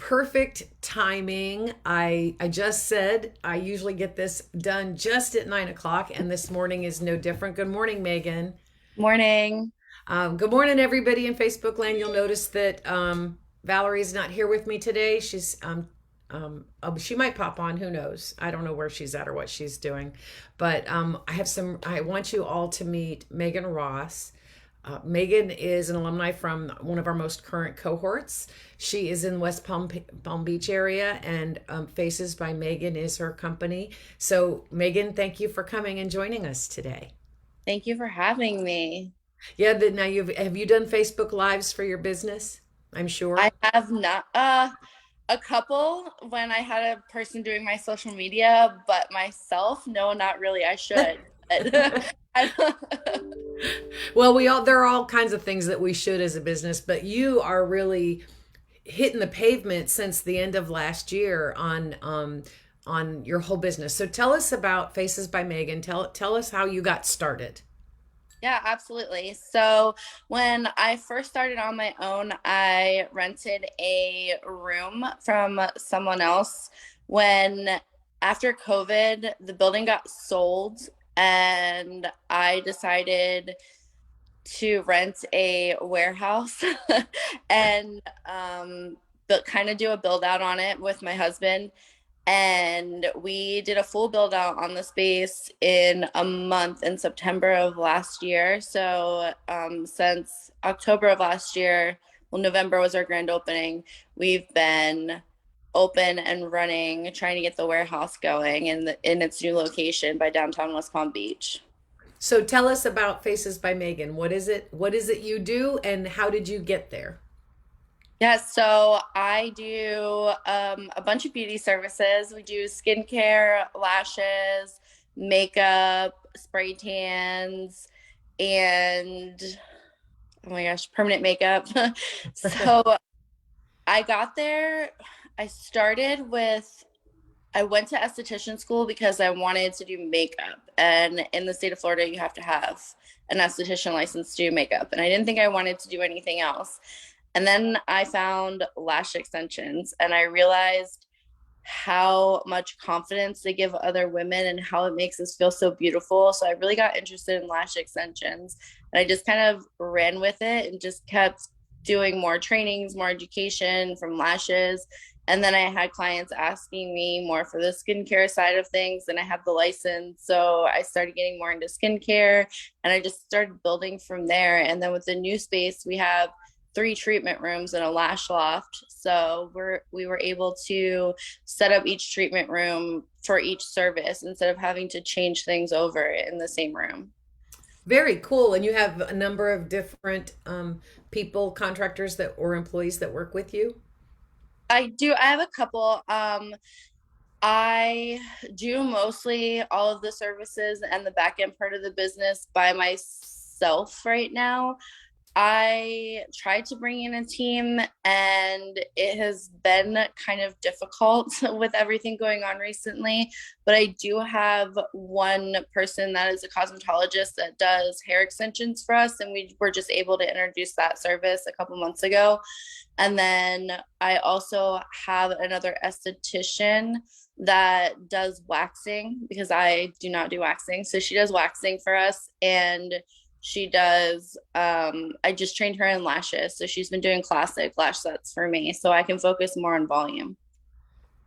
perfect timing. I just said I usually get this done just at 9 o'clock, and this morning is no different. Good morning, Megan. Morning. Good morning, everybody in Facebook land. You'll notice that Valerie's not here with me today. She might pop on. Who knows? I don't know where she's at or what she's doing. But I want you all to meet Megan Ross. Megan is an alumni from one of our most current cohorts. She is in Palm Beach area, and Faces by Megan is her company. So, Megan, thank you for coming and joining us today. Thank you for having me. Yeah, now have you done Facebook Lives for your business? I'm I sure. have not a couple when I had a person doing my social media, but myself, no, not really. I should. I don't- Well, there are all kinds of things that we should as a business, but you are really hitting the pavement since the end of last year on your whole business. So tell us about Faces by Megan. Tell us how you got started. Yeah, absolutely. So when I first started on my own, I rented a room from someone else. When after COVID, the building got sold, and I decided to rent a warehouse and but kind of do a build out on it with my husband. And we did a full build out on the space in a month in September of last year. So since October of last year, well, November was our grand opening, we've been open and running, trying to get the warehouse going in its new location by downtown West Palm Beach. So tell us about Faces by Megan. What is it? What is it you do, and how did you get there? Yeah, so I do a bunch of beauty services. We do skincare, lashes, makeup, spray tans, and oh my gosh, permanent makeup. So I got there, I started with, I went to esthetician school because I wanted to do makeup. And in the state of Florida, you have to have an esthetician license to do makeup. And I didn't think I wanted to do anything else. And then I found lash extensions and I realized how much confidence they give other women and how it makes us feel so beautiful. So I really got interested in lash extensions and I just kind of ran with it and just kept doing more trainings, more education from lashes. And then I had clients asking me more for the skincare side of things, and I have the license. So I started getting more into skincare and I just started building from there. And then with the new space, we have three treatment rooms and a lash loft. So we were able to set up each treatment room for each service instead of having to change things over in the same room. Very cool. And you have a number of different people, contractors that or employees that work with you. I do. I have a couple. I do mostly all of the services and the back end part of the business by myself right now. I tried to bring in a team and it has been kind of difficult with everything going on recently. But I do have one person that is a cosmetologist that does hair extensions for us. And we were just able to introduce that service a couple months ago. And then I also have another esthetician that does waxing because I do not do waxing. So she does waxing for us. And she does I just trained her in lashes, so she's been doing classic lash sets for me so I can focus more on volume.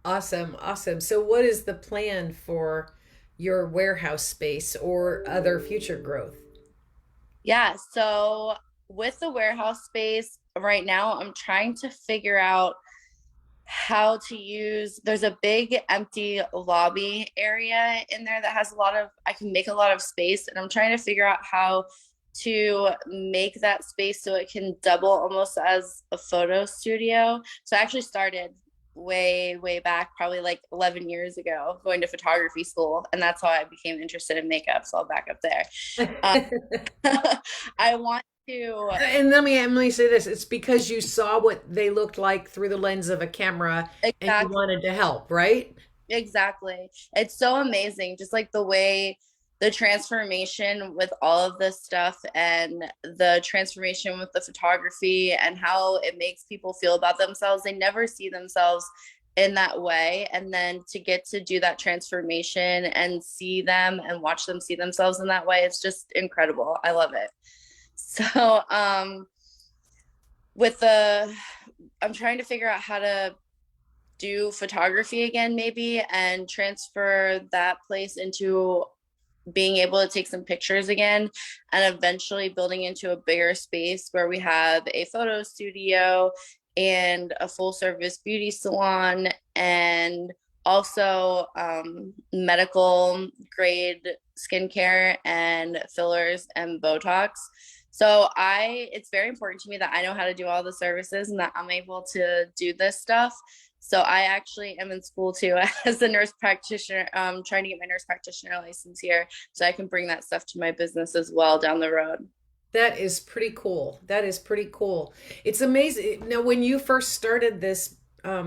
Awesome, awesome. So what is the plan for your warehouse space or other future growth? Yeah, so with the warehouse space right now, I'm trying to figure out how to use, there's a big empty lobby area in there that has a lot of, I can make a lot of space, and I'm trying to figure out how to make that space so it can double almost as a photo studio. So I actually started way back, probably like 11 years ago, going to photography school, and that's how I became interested in makeup. So I'll back up there. um, I want to. And let me say this: it's because you saw what they looked like through the lens of a camera, and you Exactly. wanted to help, right? Exactly. It's so amazing. Just like the way, the transformation with all of this stuff and the transformation with the photography and how it makes people feel about themselves. They never see themselves in that way. And then to get to do that transformation and see them and watch them see themselves in that way, it's just incredible. I love it. So, with the, I'm trying to figure out how to do photography again, maybe, and transfer that place into being able to take some pictures again, and eventually building into a bigger space where we have a photo studio and a full service beauty salon, and also medical grade skincare and fillers and Botox. So it's very important to me that I know how to do all the services and that I'm able to do this stuff. So I actually am in school too as a nurse practitioner, trying to get my nurse practitioner license here so I can bring that stuff to my business as well down the road. That is pretty cool. That is pretty cool. It's amazing. Now, when you first started this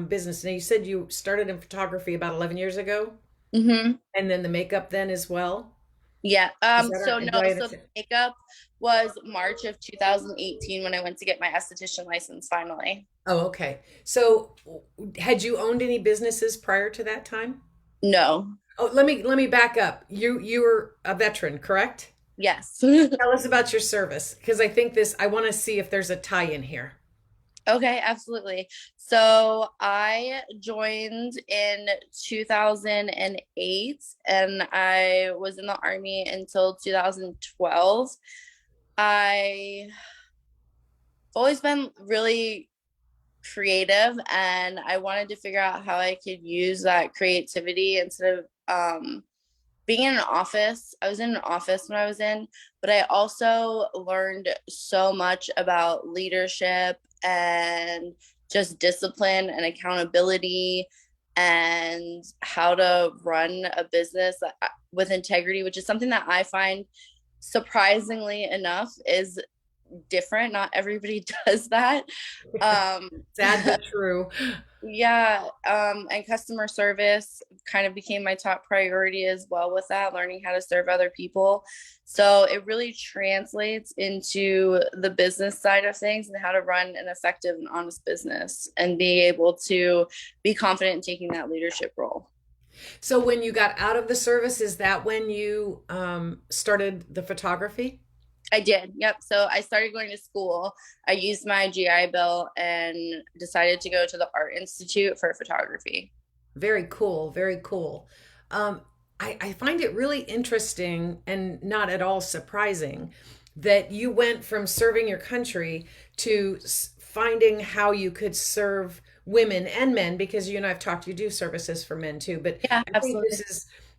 business, now you said you started in photography about 11 years ago, Mm-hmm. and then the makeup then as well. Yeah. Is that So do no, I so the understand? makeup was March of 2018 when I went to get my esthetician license finally. Oh, okay. So, had you owned any businesses prior to that time? No. Oh, let me back up. You were a veteran, correct? Yes. Tell us about your service, because I think this. I want to see if there's a tie in here. Okay, absolutely. So I joined in 2008 and I was in the army until 2012. I've always been really creative and I wanted to figure out how I could use that creativity instead of being in an office. I was in an office when I was in, but I also learned so much about leadership and just discipline and accountability and how to run a business with integrity, which is something that I find surprisingly enough is different. Not everybody does that. Um, Sad but true. yeah, and customer service kind of became my top priority as well with that, learning how to serve other people. So it really translates into the business side of things and how to run an effective and honest business and be able to be confident in taking that leadership role. So, when you got out of the service, is that when you started the photography? I did. Yep. So I started going to school. I used my GI Bill and decided to go to the Art Institute for photography. Very cool. Very cool. Um, I find it really interesting and not at all surprising that you went from serving your country to finding how you could serve women and men, because you and I've talked, you do services for men too. But Yeah, I think absolutely.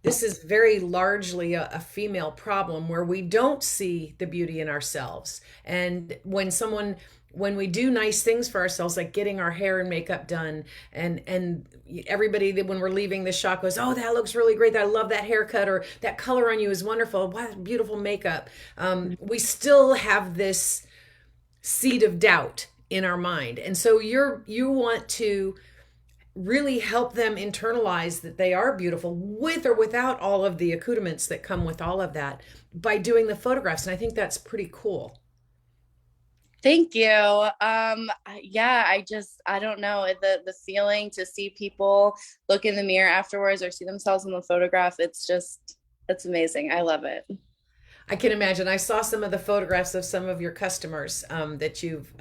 this is very largely a female problem where we don't see the beauty in ourselves. And when we do nice things for ourselves, like getting our hair and makeup done, and everybody that when we're leaving the shop goes, oh, that looks really great, I love that haircut, or that color on you is wonderful, wow, beautiful makeup. We still have this seed of doubt in our mind, and so you want to really help them internalize that they are beautiful with or without all of the accoutrements that come with all of that by doing the photographs. And I think that's pretty cool. Thank you. Yeah, I don't know, the feeling to see people look in the mirror afterwards or see themselves in the photograph, it's amazing. I love it. I can imagine. I saw some of the photographs of some of your customers that you've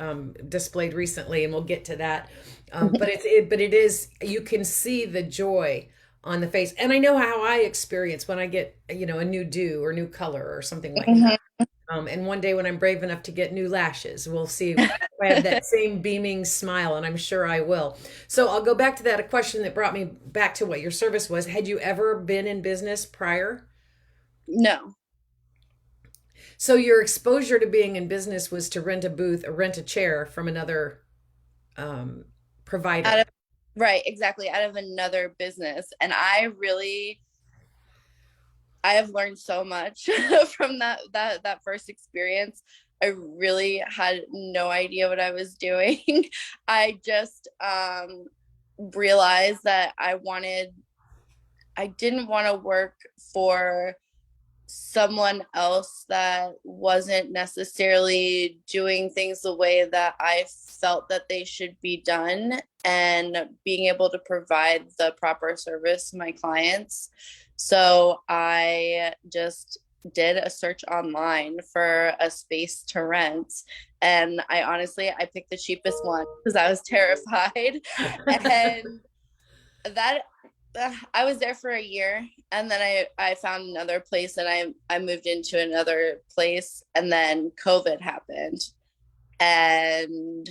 displayed recently, and we'll get to that. But it is, you can see the joy on the face, and I know how I experience when I get a new do or new color or something like that. Mhm. And one day when I'm brave enough to get new lashes, we'll see if I have that same beaming smile, and I'm sure I will. So I'll go back to that, a question that brought me back to what your service was. Had you ever been in business prior? No. So your exposure to being in business was to rent a booth or rent a chair from another um, Out provider. of Right, exactly, out of another business. And I have learned so much from that first experience. I really had no idea what I was doing. I just realized that I didn't want to work for someone else that wasn't necessarily doing things the way that I felt that they should be done, and being able to provide the proper service to my clients. So I just did a search online for a space to rent, and I picked the cheapest one because I was terrified. And that I was there for a year, and then I found another place, and I moved into another place, and then COVID happened, and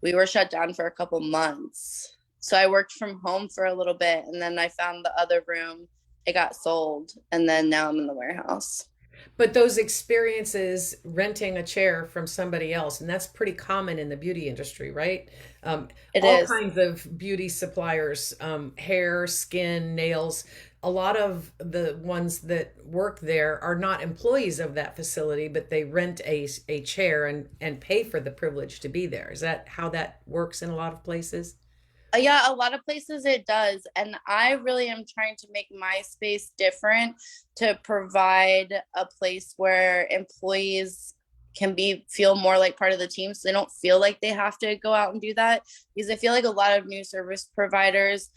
we were shut down for a couple months. So I worked from home for a little bit, and then I found the other room. It got sold, and then now I'm in the warehouse. But those experiences renting a chair from somebody else, and that's pretty common in the beauty industry, right? Um, It all is. kinds of beauty suppliers, hair, skin, nails. A lot of the ones that work there are not employees of that facility, but they rent a chair and pay for the privilege to be there. Is that how that works in a lot of places? Yeah, a lot of places it does. And I really am trying to make my space different to provide a place where employees can be feel more like part of the team, so they don't feel like they have to go out and do that. Because I feel like a lot of new service providers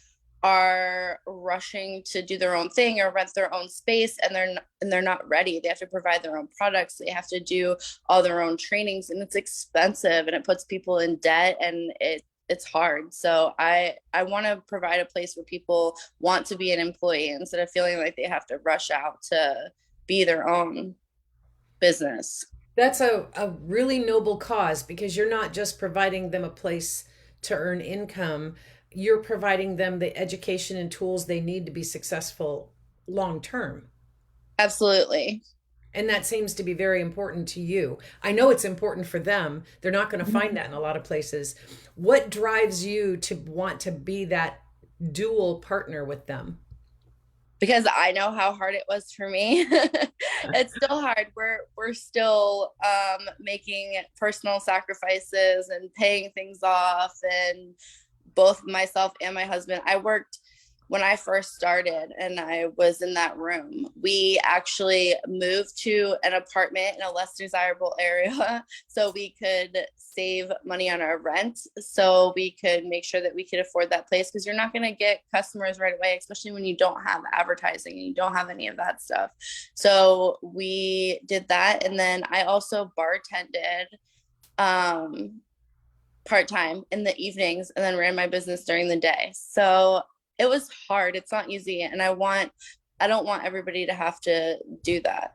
are rushing to do their own thing or rent their own space, and they're not ready. They have to provide their own products, they have to do all their own trainings, and it's expensive, and it puts people in debt, and it's hard. So I want to provide a place where people want to be an employee instead of feeling like they have to rush out to be their own business. That's a really noble cause because you're not just providing them a place to earn income, you're providing them the education and tools they need to be successful long term. Absolutely. And that seems to be very important to you. I know it's important for them. They're not going to find that in a lot of places. What drives you to want to be that dual partner with them? Because I know how hard it was for me. It's still hard. We're still making personal sacrifices and paying things off, and both myself and my husband. I worked when I first started and I was in that room. We actually moved to an apartment in a less desirable area so we could save money on our rent, so we could make sure that we could afford that place, because you're not going to get customers right away, especially when you don't have advertising and you don't have any of that stuff. So we did that, and then I also bartended um part-time in the evenings and then ran my business during the day. So it was hard. It's not easy. And I don't want everybody to have to do that.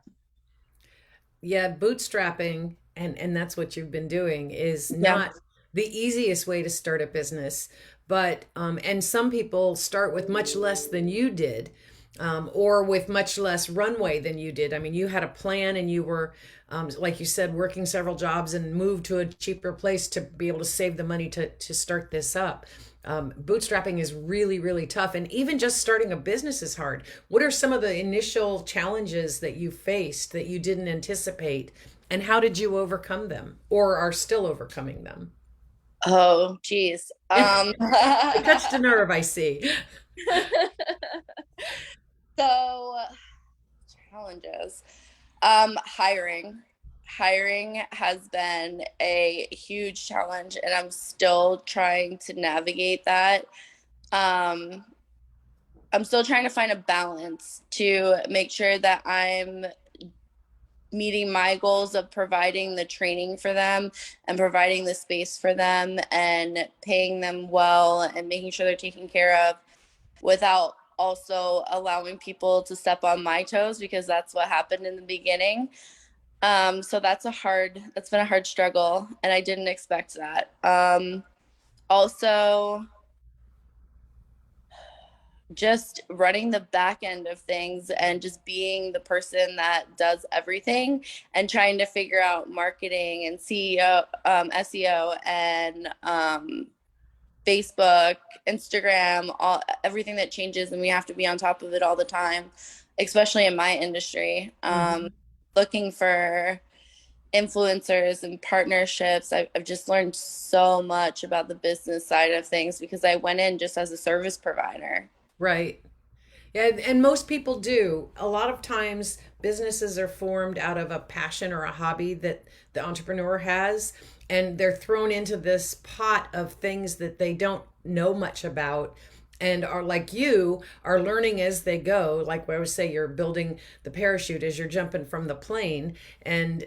Yeah, bootstrapping, and that's what you've been doing, is Yeah. not the easiest way to start a business. But and some people start with much less than you did, or with much less runway than you did. I mean, you had a plan, and you were, like you said, working several jobs and moved to a cheaper place to be able to save the money to start this up. Bootstrapping is really, really tough. And even just starting a business is hard. What are some of the initial challenges that you faced that you didn't anticipate? And how did you overcome them or are still overcoming them? Oh, geez. I touched a nerve, I see. So challenges. Hiring. Hiring has been a huge challenge, and I'm still trying to navigate that. Um, I'm still trying to find a balance to make sure that I'm meeting my goals of providing the training for them and providing the space for them and paying them well and making sure they're taken care of, without also allowing people to step on my toes, because that's what happened in the beginning. So that's been a hard struggle, and I didn't expect that. Also, just running the back end of things and just being the person that does everything, and trying to figure out marketing and CEO, SEO, and Facebook, Instagram, everything that changes, and we have to be on top of it all the time, especially in my industry. Mhm. Looking for influencers and partnerships. I've just learned so much about the business side of things because I went in just as a service provider. Right. And most people do. A lot of times, businesses are formed out of a passion or a hobby that the entrepreneur has, and they're thrown into this pot of things that they don't know much about and are like you are learning as they go. Like I would say, you're building the parachute as you're jumping from the plane, and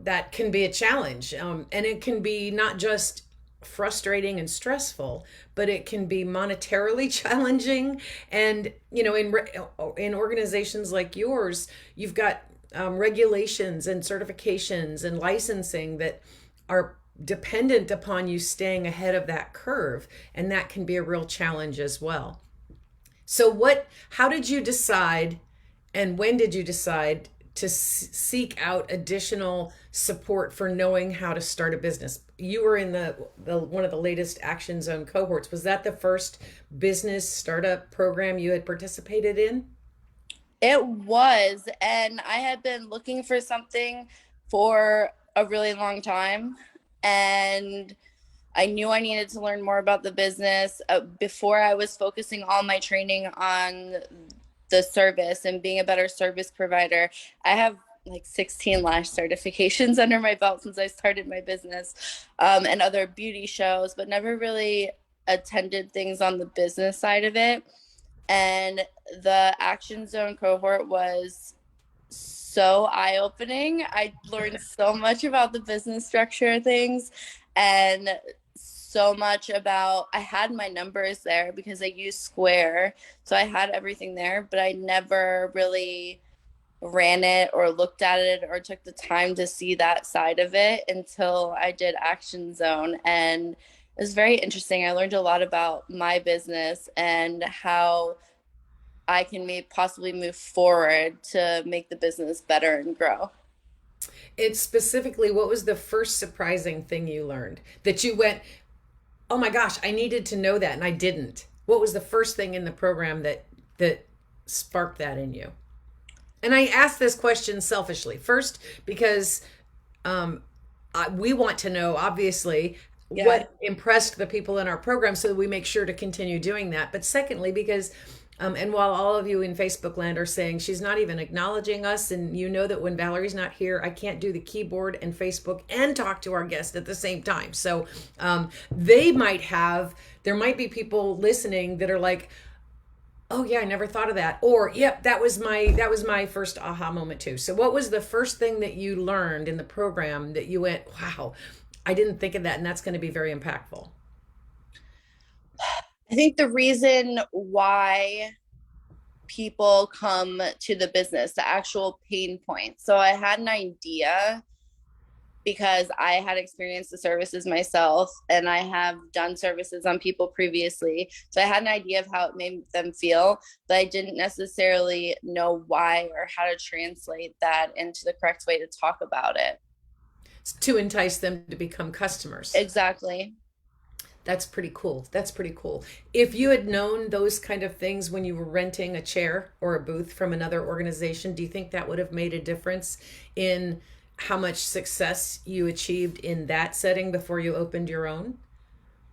that can be a challenge. And it can be not just frustrating and stressful, but it can be monetarily challenging. And in organizations like yours, you've got regulations and certifications and licensing that are dependent upon you staying ahead of that curve, and that can be a real challenge as well. So how did you decide, and when did you decide to seek out additional support for knowing how to start a business? You were in the one of the latest Action Zone cohorts. Was that the first business startup program you had participated in? It was, and I had been looking for something for a really long time, and I knew I needed to learn more about the business. Before I was focusing all my training on the service and being a better service provider. I have like 16 lash certifications under my belt since I started my business, and other beauty shows, but never really attended things on the business side of it. And the Action Zone cohort was so eye-opening. I learned so much about the business structure of things, and so much about, I had my numbers there because I used Square, so I had everything there, but I never really ran it or looked at it or took the time to see that side of it until I did Action Zone. And it was very interesting. I learned a lot about my business and how I can possibly move forward to make the business better and grow. It's specifically, what was the first surprising thing you learned that you went, oh my gosh, I needed to know that and I didn't? What was the first thing in the program that sparked that in you? And I ask this question selfishly. First, because we want to know, obviously, Yeah. what impressed the people in our program so that we make sure to continue doing that. But secondly, because and while all of you in Facebook land are saying she's not even acknowledging us, and you know that when Valerie's not here, I can't do the keyboard and Facebook and talk to our guest at the same time. So there might be people listening that are like, oh yeah, I never thought of that. Or, yep, that was my first aha moment too. So what was the first thing that you learned in the program that you went, wow, I didn't think of that, and that's going to be very impactful? I think the reason why people come to the business, the actual pain points. So I had an idea because I had experienced the services myself and I have done services on people previously. So I had an idea of how it made them feel, but I didn't necessarily know why or how to translate that into the correct way to talk about it. To entice them to become customers. Exactly. That's pretty cool. That's pretty cool. If you had known those kind of things when you were renting a chair or a booth from another organization, do you think that would have made a difference in how much success you achieved in that setting before you opened your own?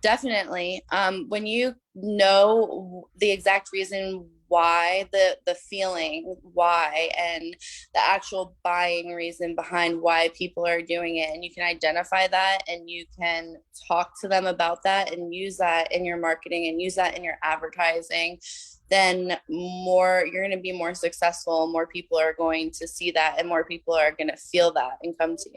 Definitely. When you know the exact reason why, the feeling why, and the actual buying reason behind why people are doing it, and you can identify that and you can talk to them about that and use that in your marketing and use that in your advertising, then you're going to be more successful. More people are going to see that and more people are going to feel that and come to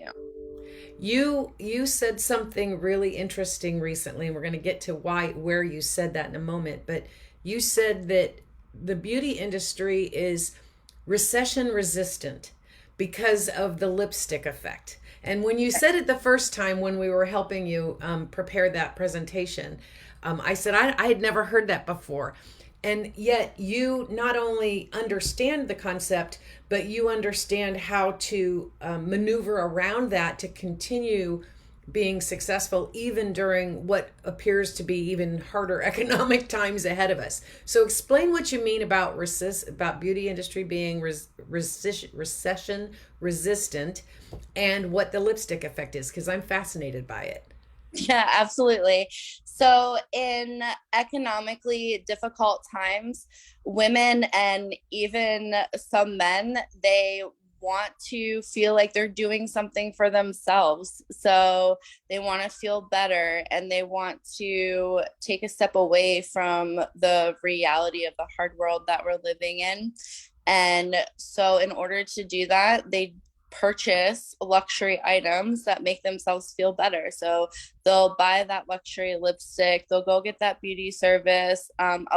you. You said something really interesting recently, and we're going to get to where you said that in a moment, but you said that the beauty industry is recession resistant because of the lipstick effect. And when you said it the first time when we were helping you prepare that presentation, I said I had never heard that before. And yet you not only understand the concept, but you understand how to maneuver around that to continue being successful even during what appears to be even harder economic times ahead of us. So explain what you mean about beauty industry being recession resistant, and what the lipstick effect is, because I'm fascinated by it. Yeah, absolutely. So, in economically difficult times, women and even some men, they want to feel like they're doing something for themselves. So, they want to feel better and they want to take a step away from the reality of the hard world that we're living in. And so, in order to do that, they purchase luxury items that make themselves feel better. So, they'll buy that luxury lipstick, they'll go get that beauty service. I've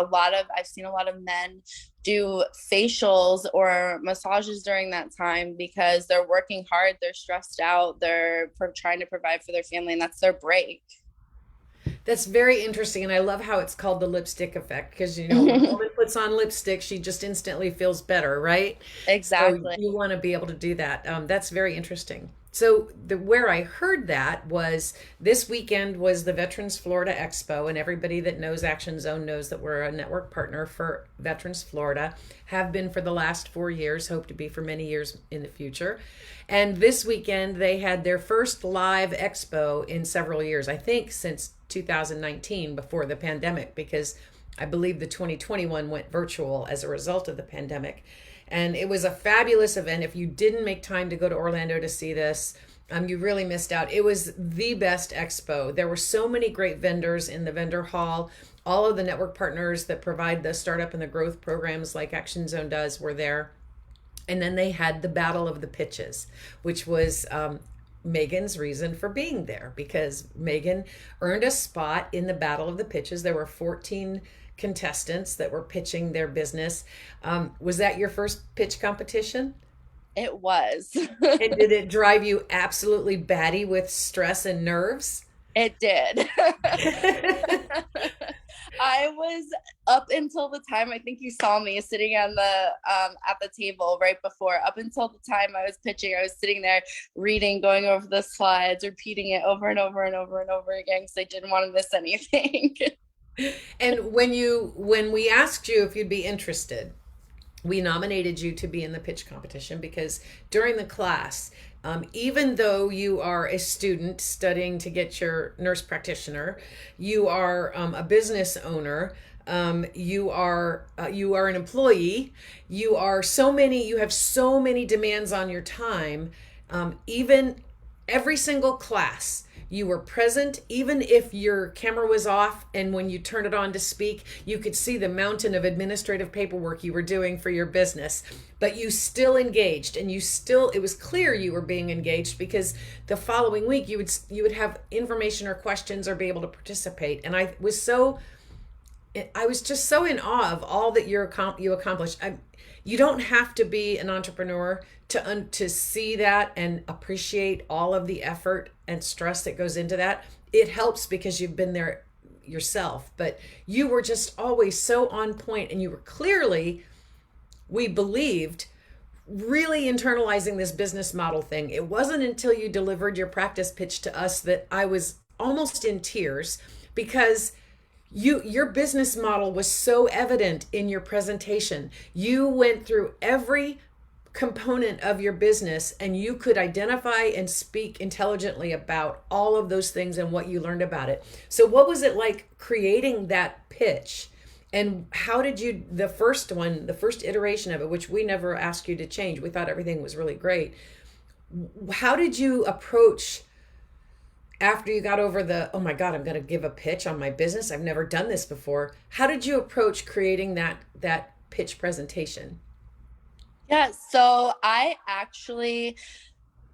seen a lot of men do facials or massages during that time because they're working hard, they're stressed out, they're trying to provide for their family, and that's their break. That's very interesting, and I love how it's called the lipstick effect because when a woman puts on lipstick, she just instantly feels better, right? So Exactly. you want to be able to do that. That's very interesting. So the where I heard that was this weekend was the Veterans Florida Expo, and everybody that knows Action Zone knows that we're a network partner for Veterans Florida, have been for the last 4 years, hope to be for many years in the future. And this weekend they had their first live expo in several years, I think since 2019 before the pandemic, because I believe the 2021 went virtual as a result of the pandemic. And it was a fabulous event. If you didn't make time to go to Orlando to see this, you really missed out. It was the best expo. There were so many great vendors in the vendor hall. All of the network partners that provide the startup and the growth programs like Action Zone does were there. And then they had the Battle of the Pitches, which was Meghan's reason for being there, because Meghan earned a spot in the Battle of the Pitches. There were 14 contestants that were pitching their business. Was that your first pitch competition? It was. And did it drive you absolutely batty with stress and nerves? It did. I was up until the time I think you saw me sitting on the at the table right before. Up until the time I was pitching, I was sitting there reading, going over the slides, repeating it over and over and over and over again because I didn't want to miss anything. And when we asked you if you'd be interested, we nominated you to be in the pitch competition because during the class, even though you are a student studying to get your nurse practitioner, you are a business owner, you are an employee, you have so many demands on your time. Even every single class you were present, even if your camera was off, and when you turned it on to speak you could see the mountain of administrative paperwork you were doing for your business, but you still engaged, and it was clear you were being engaged because the following week you would have information or questions or be able to participate. And I was just so in awe of all that you accomplished. You don't have to be an entrepreneur to see that and appreciate all of the effort and stress that goes into that. It helps because you've been there yourself, but you were just always so on point, and you were clearly, we believed, really internalizing this business model thing. It wasn't until you delivered your practice pitch to us that I was almost in tears, because your business model was so evident in your presentation. You went through every component of your business and you could identify and speak intelligently about all of those things and what you learned about it. So what was it like creating that pitch? And how did you, the first iteration of it, which we never asked you to change, we thought everything was really great. How did you approach, after you got over the, oh my God, I'm going to give a pitch on my business, I've never done this before. How did you approach creating that pitch presentation? Yeah, so I actually,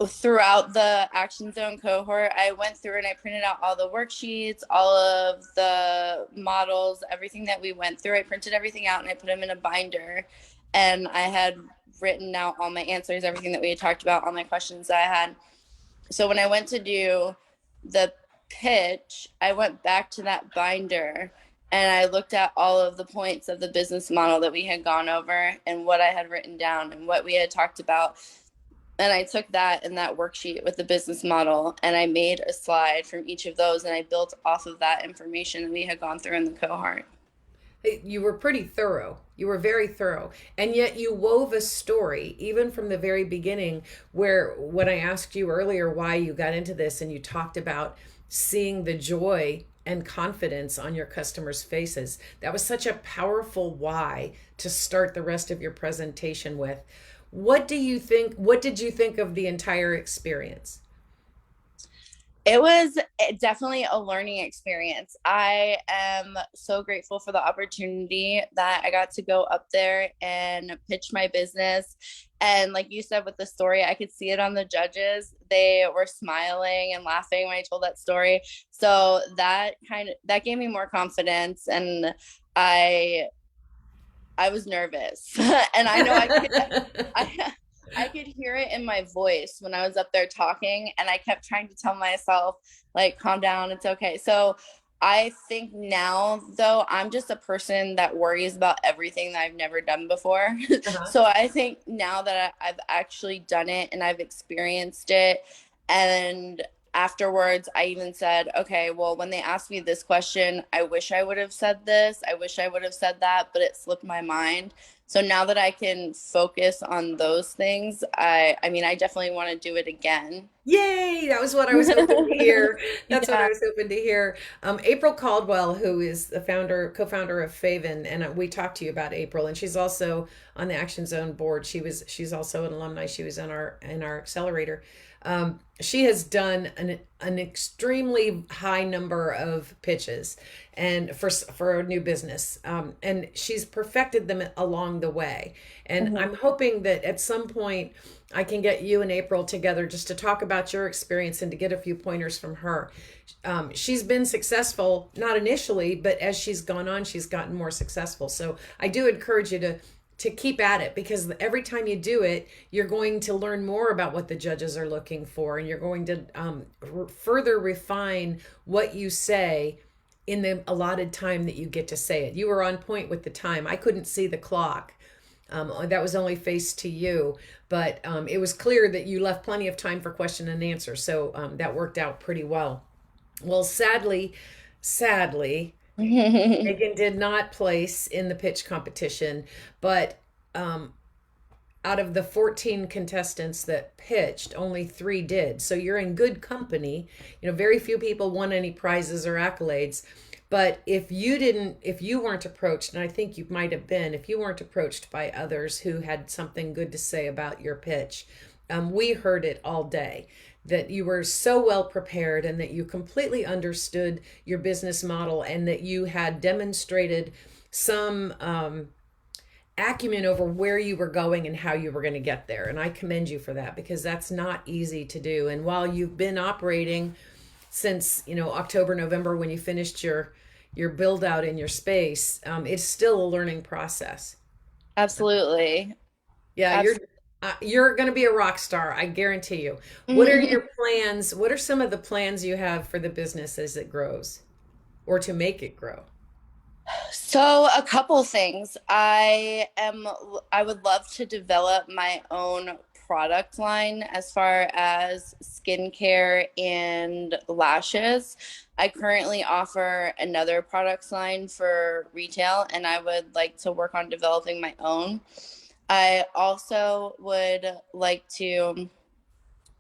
throughout the Action Zone cohort, I went through and I printed out all the worksheets, all of the models, everything that we went through. I printed everything out and I put them in a binder. And I had written out all my answers, everything that we had talked about, all my questions that I had. So when I went to do the pitch, I went back to that binder and I looked at all of the points of the business model that we had gone over and what I had written down and what we had talked about. And I took that and that worksheet with the business model and I made a slide from each of those and I built off of that information that we had gone through in the cohort. You were pretty thorough. You were very thorough. And yet you wove a story, even from the very beginning, where when I asked you earlier why you got into this and you talked about seeing the joy and confidence on your customers' faces. That was such a powerful why to start the rest of your presentation with. What did you think of the entire experience? It was definitely a learning experience. I am so grateful for the opportunity that I got to go up there and pitch my business. And like you said with the story, I could see it on the judges. They were smiling and laughing when I told that story. So that gave me more confidence, and I I was nervous. And I know I I could hear it in my voice when I was up there talking, and I kept trying to tell myself, like, calm down, it's okay. So I think now, though, I'm just a person that worries about everything that I've never done before. Uh-huh. So I think now that I've actually done it and I've experienced it, and afterwards, I even said, okay, well, when they asked me this question, I wish I would have said this. I wish I would have said that, but it slipped my mind. So now that I can focus on those things, I mean, I definitely want to do it again. Yay! That was what I was hoping to hear. That's what I Yeah. was hoping to hear. April Caldwell, who is the co-founder of Faven, and we talked to you about April, and she's also on the Action Zone board. She's also an alumni. She was in our accelerator. She has done an extremely high number of pitches, and for a new business, and she's perfected them along the way. And Mhm. I'm hoping that at some point I can get you and April together just to talk about your experience and to get a few pointers from her. She's been successful, not initially, but as she's gone on, she's gotten more successful. So I do encourage you to keep at it, because every time you do it, you're going to learn more about what the judges are looking for, and you're going to further refine what you say in the allotted time that you get to say it. You were on point with the time. I couldn't see the clock. That was only faced to you, but it was clear that you left plenty of time for question and answer. So that worked out pretty well. Well, sadly, Megan did not place in the pitch competition, but um, out of the 14 contestants that pitched, only three did. So you're in good company. You know, very few people won any prizes or accolades. But if you weren't approached, and I think you might have been, if you weren't approached by others who had something good to say about your pitch, we heard it all day that you were so well prepared and that you completely understood your business model and that you had demonstrated some acumen over where you were going and how you were going to get there. And I commend you for that, because that's not easy to do. And while you've been operating since, October, November, when you finished your build out in your space, it's still a learning process. Absolutely. Yeah, you're going to be a rock star, I guarantee you. What are Absolutely. your plans? What are some of the plans you have for the business as it grows, or to make it grow? So a couple things. I would love to develop my own product line as far as skincare and lashes. I currently offer another product line for retail, and I would like to work on developing my own. I also would like to,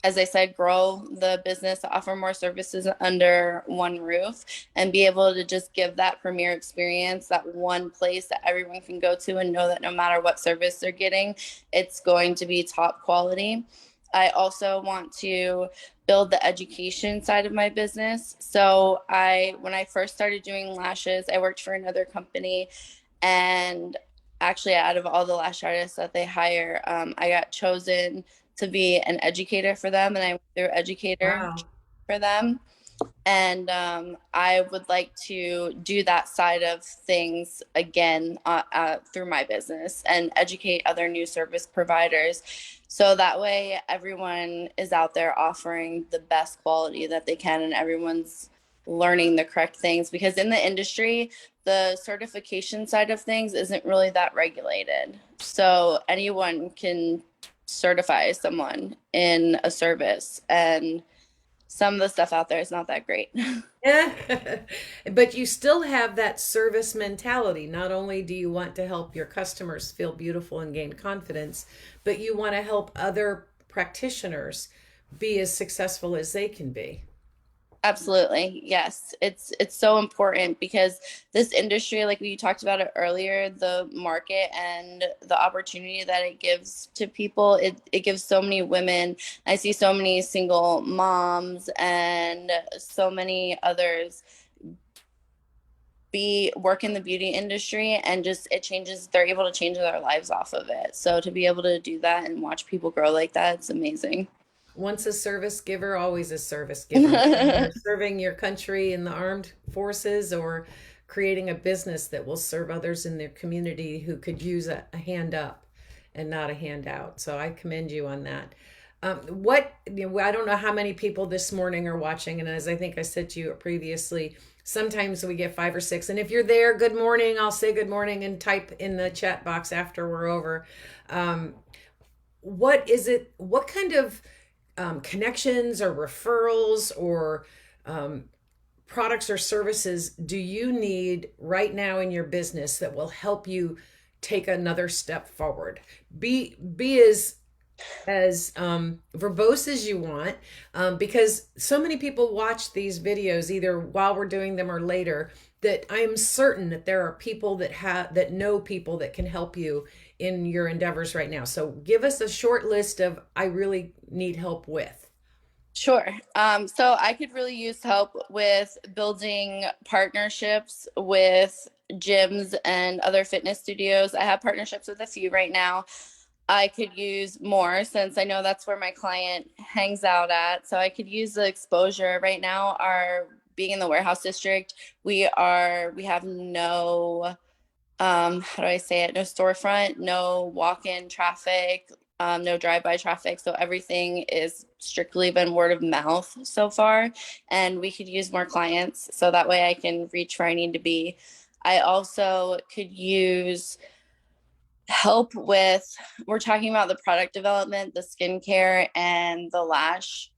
as I said, grow the business, offer more services under one roof, and be able to just give that premier experience, that one place that everyone can go to and know that no matter what service they're getting, it's going to be top quality. I also want to build the education side of my business. So when I first started doing lashes, I worked for another company, and actually, out of all the lash artists that they hire, I got chosen to be an educator for them, and I went through educator Wow. for them. And I would like to do that side of things again through my business and educate other new service providers. So that way, everyone is out there offering the best quality that they can, and everyone's learning the correct things. Because in the industry, the certification side of things isn't really that regulated. So anyone can certify someone in a service, and some of the stuff out there is not that great. Yeah. But you still have that service mentality. Not only do you want to help your customers feel beautiful and gain confidence, but you want to help other practitioners be as successful as they can be. Absolutely. Yes. It's so important because this industry, like we talked about it earlier, the market and the opportunity that it gives to people, it gives so many women. I see so many single moms and so many others be work in the beauty industry, and just it changes, they're able to change their lives off of it. So to be able to do that and watch people grow like that, it's amazing. Once a service giver, always a service giver. Whether you're serving your country in the armed forces or creating a business that will serve others in their community who could use a hand up and not a handout. So I commend you on that. I don't know how many people this morning are watching, and as I think I said to you previously, sometimes we get five or six. And if you're there, good morning. I'll say good morning and type in the chat box after we're over. Um, what is it? What kind of connections or referrals or um, products or services do you need right now in your business that will help you take another step forward? Be as verbose as you want, because so many people watch these videos either while we're doing them or later, that I am certain that there are people that know people that can help you in your endeavors right now. So give us a short list of I really need help with. Sure. So I could really use help with building partnerships with gyms and other fitness studios. I have partnerships with a few right now. I could use more since I know that's where my client hangs out at. So I could use the exposure right now. Our being in the warehouse district, we have no how do I say it? No storefront, no walk-in traffic, no drive-by traffic. So everything is strictly been word of mouth so far, and we could use more clients so that way I can reach where I need to be. I also could use help with, we're talking about the product development, the skincare, and the lash.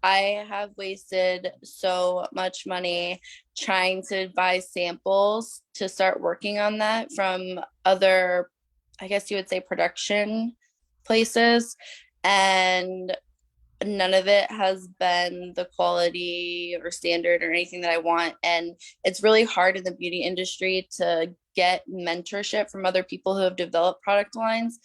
I have wasted so much money trying to buy samples to start working on that from other, I guess you would say, production places. And none of it has been the quality or standard or anything that I want. And it's really hard in the beauty industry to get mentorship from other people who have developed product lines,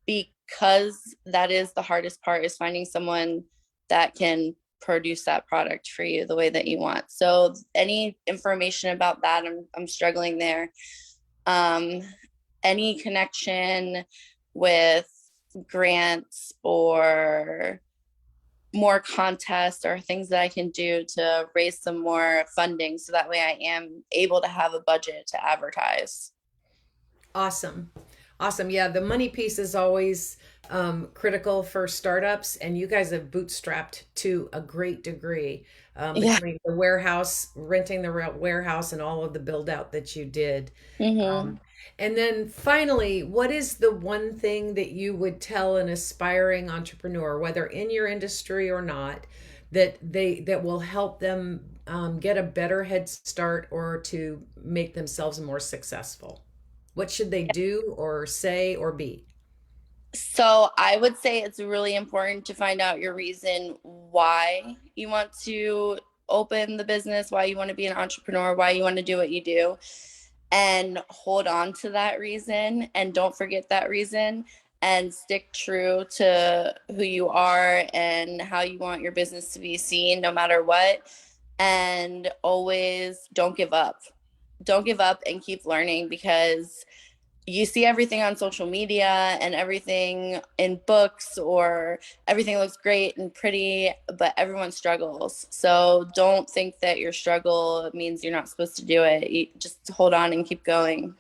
because that is the hardest part, is finding someone that can produce that product for you the way that you want. So any information about that, I'm struggling there. Um, any connection with grants or more contests or things that I can do to raise some more funding so that way I am able to have a budget to advertise. Awesome. Awesome. Yeah, the money piece is always critical for startups, and you guys have bootstrapped to a great degree, Yeah. between the warehouse, renting the warehouse, and all of the build out that you did. Mm-hmm. Um, and then finally, what is the one thing that you would tell an aspiring entrepreneur, whether in your industry or not, that will help them get a better head start or to make themselves more successful? What should they do or say or be? So I would say it's really important to find out your reason why you want to open the business, why you want to be an entrepreneur, why you want to do what you do, and hold on to that reason and don't forget that reason, and stick true to who you are and how you want your business to be seen no matter what. And always don't give up. Don't give up and keep learning, because you see everything on social media and everything in books, or everything looks great and pretty, but everyone struggles. So don't think that your struggle means you're not supposed to do it. You just hold on and keep going.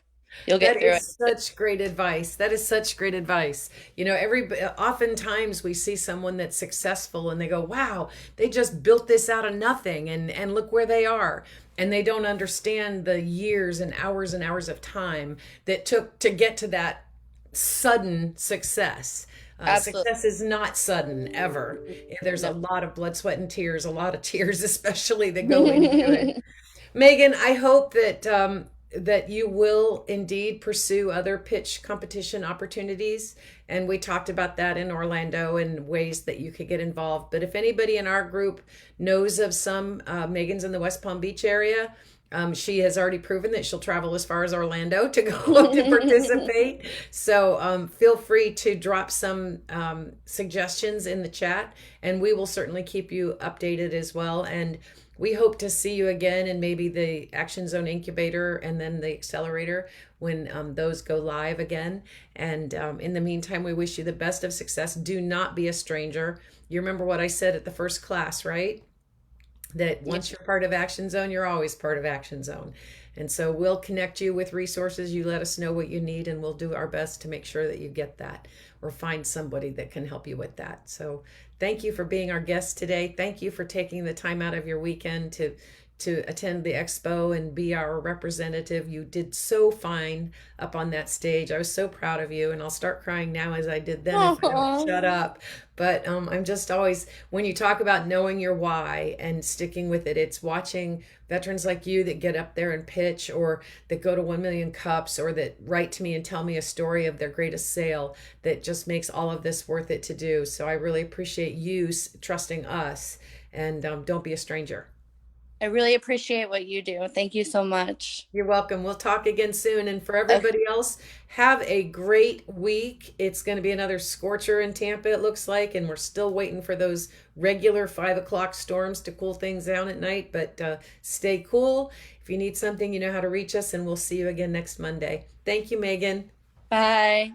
You'll That get through it. is such great advice. That is such great advice. Oftentimes we see someone that's successful and they go, "Wow, they just built this out of nothing and look where they are." And they don't understand the years and hours of time that took to get to that sudden success. Absolutely. Success is not sudden ever. There's a No. lot of blood, sweat, and tears, a lot of tears, especially that go into it. Megan, I hope that that you will indeed pursue other pitch competition opportunities. And we talked about that in Orlando and ways that you could get involved. But if anybody in our group knows of some Megan's in the West Palm Beach area, she has already proven that she'll travel as far as Orlando to go to participate. So feel free to drop some suggestions in the chat, and we will certainly keep you updated as well. And we hope to see you again in maybe the Action Zone Incubator and then the Accelerator when those go live again. And in the meantime, we wish you the best of success. Do not be a stranger. You remember what I said at the first class, right? That once you're part of Action Zone, you're always part of Action Zone. And so we'll connect you with resources. You let us know what you need, and we'll do our best to make sure that you get that or find somebody that can help you with that. So thank you for being our guest today. Thank you for taking the time out of your weekend to attend the expo and be our representative. You did so fine up on that stage. I was so proud of you, and I'll start crying now as I did then if I don't shut up. But I'm just always, when you talk about knowing your why and sticking with it, it's watching veterans like you that get up there and pitch, or that go to 1 million cups, or that write to me and tell me a story of their greatest sale, that just makes all of this worth it to do. So I really appreciate you trusting us, and don't be a stranger. I really appreciate what you do. Thank you so much. You're welcome. We'll talk again soon. And for Okay. everybody else, have a great week. It's going to be another scorcher in Tampa, it looks like. And we're still waiting for those regular 5 o'clock storms to cool things down at night. But stay cool. If you need something, you know how to reach us. And we'll see you again next Monday. Thank you, Megan. Bye.